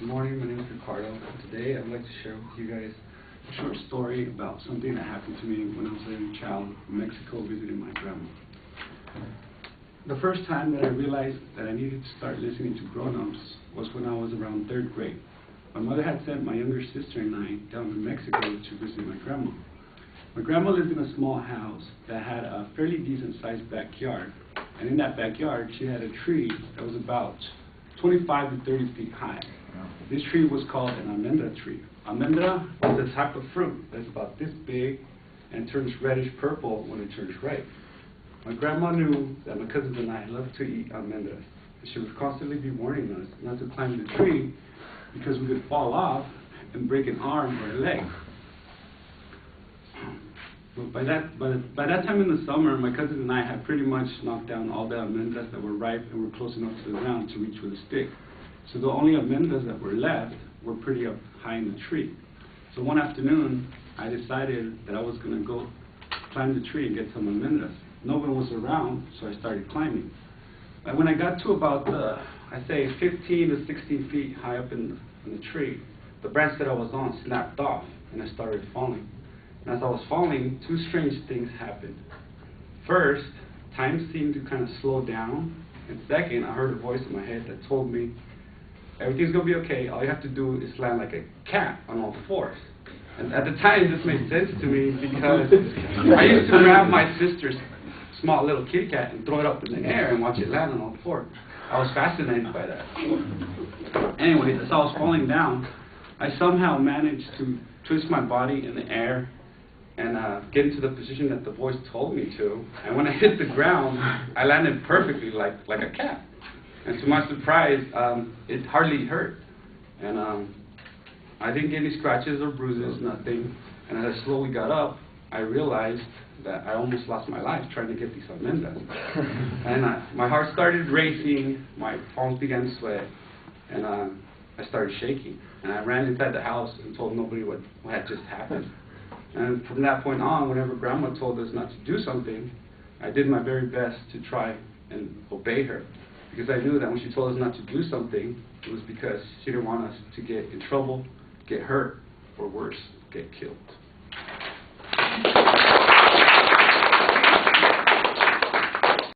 morning, my name is Ricardo. Today I'd like to share with you guys a short story about something that happened to me when I was a young child in Mexico visiting my grandma. The first time that I realized that I needed to start listening to grown-ups was when I was around 3rd grade. My mother had sent my younger sister and I down to Mexico to visit my grandma. My grandma lived in a small house that had a fairly decent-sized backyard, and in that backyard she had a tree that was about 25 to 30 feet high. This tree was called an almendra tree. Almendra is a type of fruit that's about this big and turns reddish purple when it turns ripe. My grandma knew that my cousins and I loved to eat almendras, and she would constantly be warning us not to climb the tree because we could fall off and break an arm or a leg. But by that time in the summer, my cousins and I had pretty much knocked down all the almendras that were ripe and were close enough to the ground to reach with a stick. So the only almendras that were left were pretty up high in the tree. So one afternoon, I decided that I was going to go climb the tree and get some almendras. No one was around, so I started climbing. But when I got to about, I'd say 15 to 16 feet high up in the tree, the branch that I was on snapped off, and I started falling. And as I was falling, two strange things happened. First, time seemed to kind of slow down, and second, I heard a voice in my head that told me, everything's going to be okay, all you have to do is land like a cat on all fours. And at the time, this made sense to me because I used to grab my sister's small little kitty cat and throw it up in the air and watch it land on all fours. I was fascinated by that. Anyways, as I was falling down, I somehow managed to twist my body in the air and get into the position that the voice told me to. And when I hit the ground, I landed perfectly like a cat. And to my surprise, it hardly hurt. And I didn't get any scratches or bruises, nothing. And as I slowly got up, I realized that I almost lost my life trying to get these almendras. And my heart started racing, my palms began to sweat, and I started shaking. And I ran inside the house and told nobody what had just happened. And from that point on, whenever Grandma told us not to do something, I did my very best to try and obey her. Because I knew that when she told us not to do something, it was because she didn't want us to get in trouble, get hurt, or worse, get killed.